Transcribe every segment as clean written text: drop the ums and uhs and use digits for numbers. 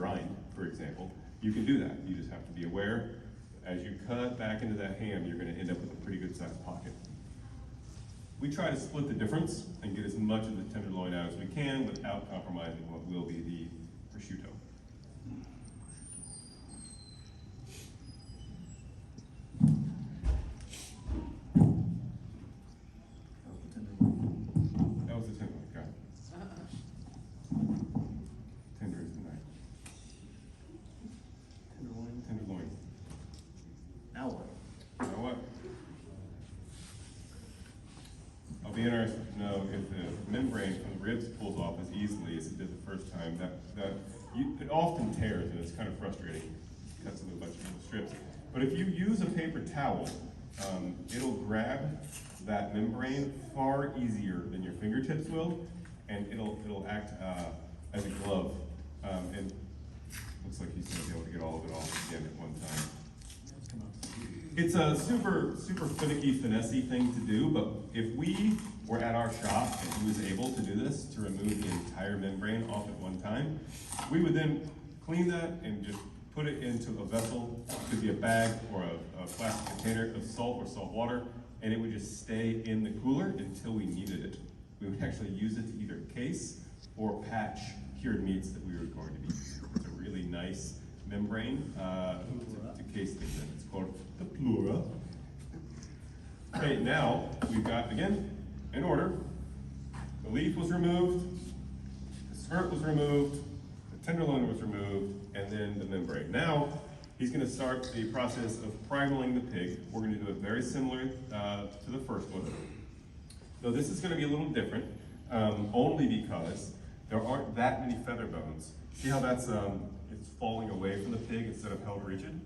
grind, for example, you can do that. You just have to be aware. As you cut back into that ham, you're going to end up with a pretty good sized pocket. We try to split the difference and get as much of the tenderloin out as we can without compromising what will be the prosciutto. That was the tenderloin, got it. Tender is the knife. Tenderloin. Tenderloin. Now what? Now what? I'll be interested to know if the membrane from the ribs pulls off as easily as it did the first time. It often tears, and it's kind of frustrating. It cuts into a bunch of little strips. But if you use a paper towel, it'll grab that membrane far easier than your fingertips will, and it'll act as a glove. And looks like he's going to be able to get all of it off again at one time. It's a super finicky, finessey thing to do, but if we were at our shop and he was able to do this, to remove the entire membrane off at one time, we would then clean that and just put it into a vessel. It could be a bag or a plastic container of salt or salt water, and it would just stay in the cooler until we needed it. We would actually use it to either case or patch cured meats that we were going to be using. It's a really nice membrane to case things in. It's called the pleura. Okay, now we've got, again, in order, the leaf was removed, the skirt was removed, the tenderloin was removed, and then the membrane. Now, he's going to start the process of primaling the pig. We're going to do it very similar to the first one. Though this is going to be a little different, only because there aren't that many feather bones. See how that's it's falling away from the pig instead of held rigid?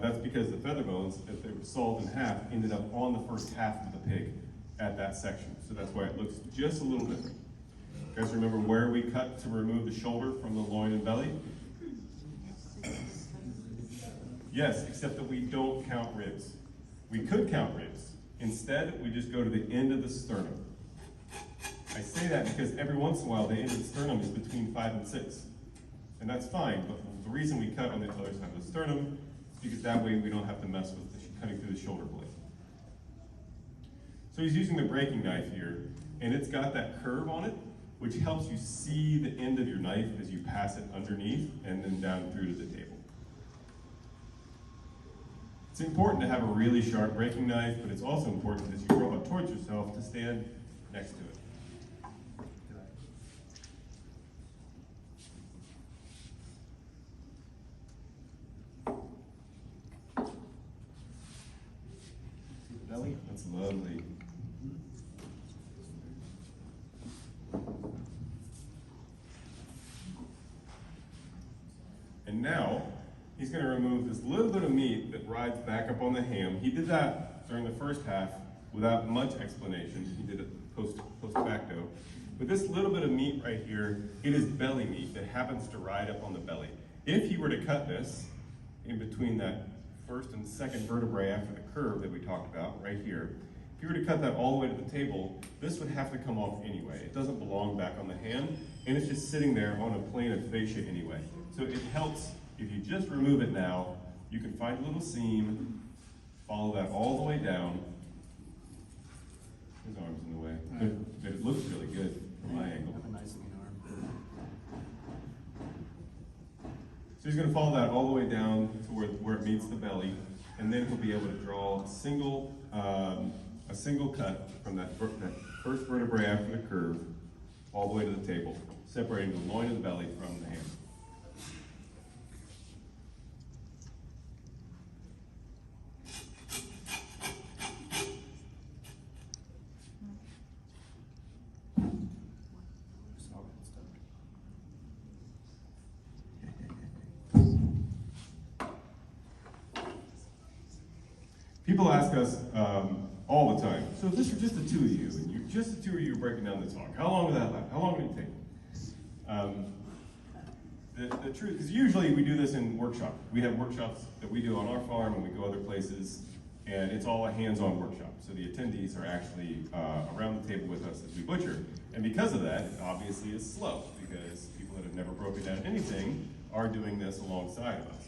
That's because the feather bones, if they were sawed in half, ended up on the first half of the pig at that section. So that's why it looks just a little different. You guys remember where we cut to remove the shoulder from the loin and belly? Yes, except that we don't count ribs. We could count ribs. Instead, we just go to the end of the sternum. I say that because every once in a while, the end of the sternum is between 5 and 6. And that's fine, but the reason we cut on the other side of the sternum is because that way we don't have to mess with cutting through the shoulder blade. So he's using the breaking knife here, and it's got that curve on it, which helps you see the end of your knife as you pass it underneath and then down through to the table. It's important to have a really sharp breaking knife, but it's also important as you draw it towards yourself to stand next to it. Belly? That's lovely. And now, he's going to remove this little bit of meat that rides back up on the ham. He did that during the first half without much explanation. He did it post facto. But this little bit of meat right here, it is belly meat that happens to ride up on the belly. If you were to cut this in between that first and second vertebrae after the curve that we talked about, right here, if you were to cut that all the way to the table, this would have to come off anyway. It doesn't belong back on the ham, and it's just sitting there on a plane of fascia anyway. So it helps, if you just remove it now, you can find a little seam, follow that all the way down. His arm's in the way, but it looks really good from my angle. Have a nice lean arm. So he's going to follow that all the way down to where it meets the belly, and then he'll be able to draw a single cut from that first vertebrae after the curve all the way to the table, separating the loin and the belly from the ham. People ask us all the time, so if this were just the two of you, and just the two of you breaking down this hog, how long would that last? How long would it take? The truth is usually we do this in workshops. We have workshops that we do on our farm and we go other places, and it's all a hands-on workshop. So the attendees are actually around the table with us as we butcher. And because of that, it obviously is slow, because people that have never broken down anything are doing this alongside of us.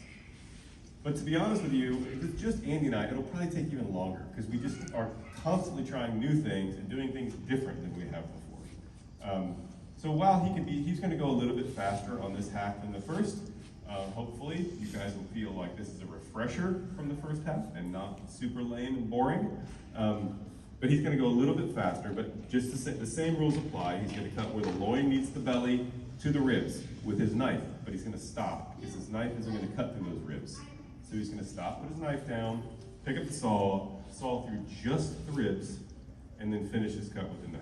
But to be honest with you, if it's just Andy and I, it'll probably take even longer because we just are constantly trying new things and doing things different than we have before. So while he's going to go a little bit faster on this half than the first. Hopefully, you guys will feel like this is a refresher from the first half and not super lame and boring. But he's going to go a little bit faster, but just the same rules apply. He's going to cut where the loin meets the belly to the ribs with his knife, but he's going to stop because his knife isn't going to cut through those ribs. So he's going to stop, put his knife down, pick up the saw through just the ribs, and then finish his cut with the knife.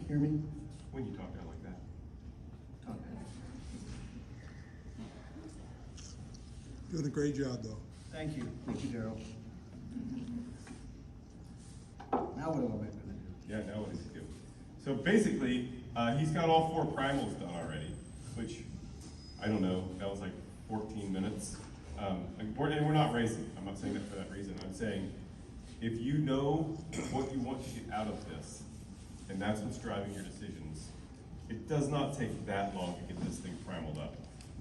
Hear me? When you talk out like that. Talk to Doing a great job, though. Thank you, Daryl. Now what am I gonna do? Yeah, now what does he do? So basically, he's got all 4 primals done already, which, I don't know, that was like 14 minutes. And we're not racing. I'm not saying that for that reason. I'm saying, if you know what you want to get out of this, and that's what's driving your decisions, it does not take that long to get this thing primaled up.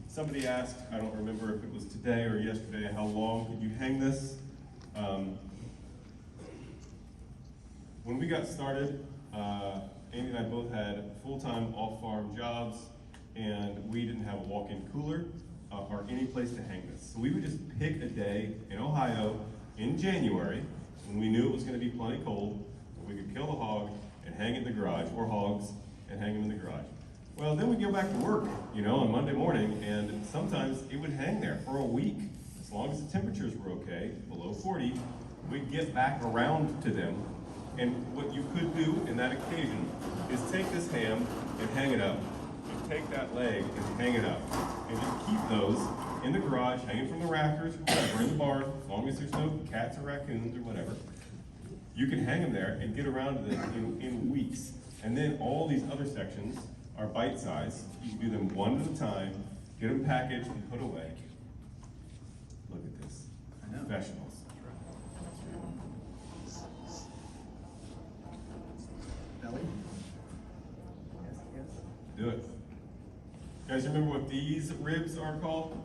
Somebody asked, I don't remember if it was today or yesterday, how long could you hang this? When we got started, Amy and I both had full-time off-farm jobs, and we didn't have a walk-in cooler or any place to hang this. So we would just pick a day in Ohio in January, when we knew it was gonna be plenty cold, we could kill the hog and hang it in the garage, or hogs, and hang them in the garage. Well, then we'd go back to work, on Monday morning, and sometimes it would hang there for a week. As long as the temperatures were okay, below 40, we'd get back around to them. And what you could do in that occasion is take this ham and hang it up, and take that leg and hang it up, and just keep those in the garage, hanging from the rafters, or whatever, in the barn, as long as there's no cats or raccoons or whatever. You can hang them there and get around to them in weeks. And then all these other sections are bite-sized. You can do them one at a time, get them packaged and put away. Look at this. I know. Professionals. Belly? Yes. Do it. You guys remember what these ribs are called?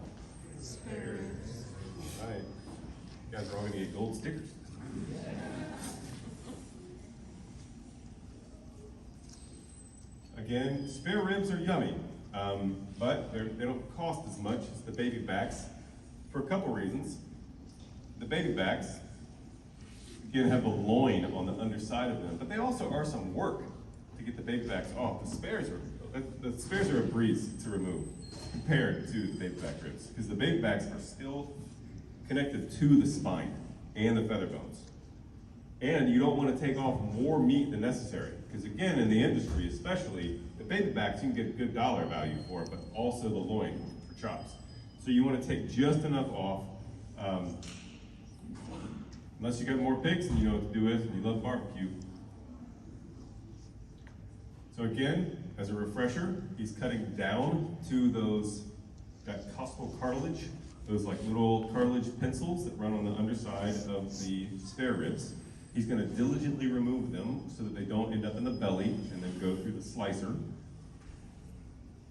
Spares. Right. You guys are all gonna get gold stickers. Again, spare ribs are yummy, but they don't cost as much as the baby backs for a couple reasons. The baby backs, again, have the loin on the underside of them, but they also are some work to get the baby backs off. The spares are a breeze to remove compared to the baby back ribs, because the baby backs are still connected to the spine and the feather bones. And you don't want to take off more meat than necessary, because again, in the industry especially, the baby backs, you can get a good dollar value for it, but also the loin for chops. So you want to take just enough off, unless you got more pigs and you know what to do with, and you love barbecue. So again, as a refresher, he's cutting down to that costal cartilage, those like little cartilage pencils that run on the underside of the spare ribs. He's going to diligently remove them so that they don't end up in the belly and then go through the slicer.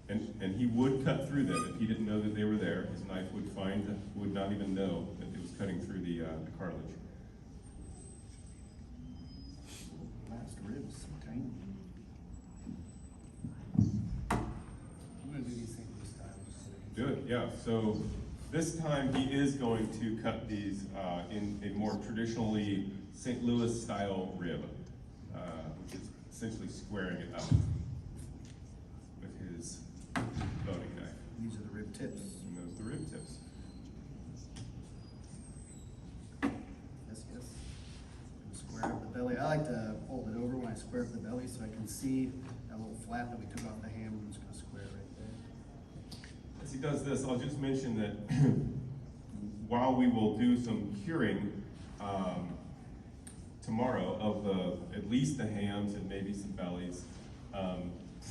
And he would cut through them if he didn't know that they were there. His knife would not even know that it was cutting through the cartilage. Last ribs, tiny. I'm gonna do these things this time. Do it, yeah. So this time he is going to cut these in a more traditionally St. Louis style rib, which is essentially squaring it up with his boning knife. These are the rib tips. And those are the rib tips. Yes. Square up the belly. I like to hold it over when I square up the belly so I can see that little flap that we took off the ham. I'm just gonna square it right there. As he does this, I'll just mention that while we will do some curing tomorrow of at least the hams and maybe some bellies,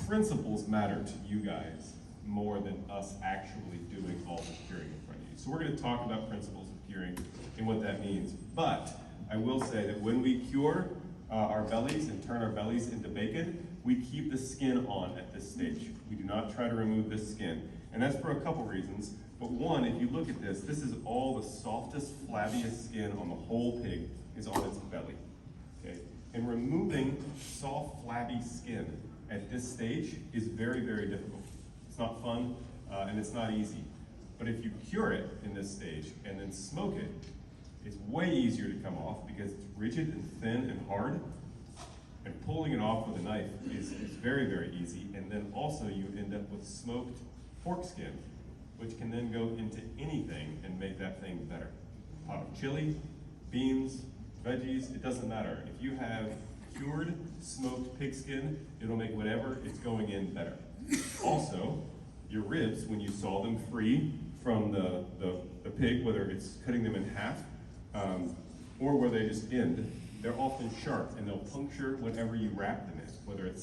principles matter to you guys more than us actually doing all the curing in front of you. So we're going to talk about principles of curing and what that means. But I will say that when we cure our bellies and turn our bellies into bacon, we keep the skin on at this stage. We do not try to remove this skin. And that's for a couple reasons. But one, if you look at this, this is all the softest, flabbiest skin on the whole pig is on its belly. Okay? And removing soft, flabby skin at this stage is very, very difficult. It's not fun, and it's not easy. But if you cure it in this stage and then smoke it, it's way easier to come off because it's rigid and thin and hard. And pulling it off with a knife is very, very easy. And then also you end up with smoked pork skin, which can then go into anything and make that thing better. A pot of chili, beans, veggies, it doesn't matter. If you have cured smoked pig skin, it'll make whatever it's going in better. Also, your ribs, when you saw them free from the pig, whether it's cutting them in half or where they just end, they're often sharp and they'll puncture whatever you wrap them in, whether it's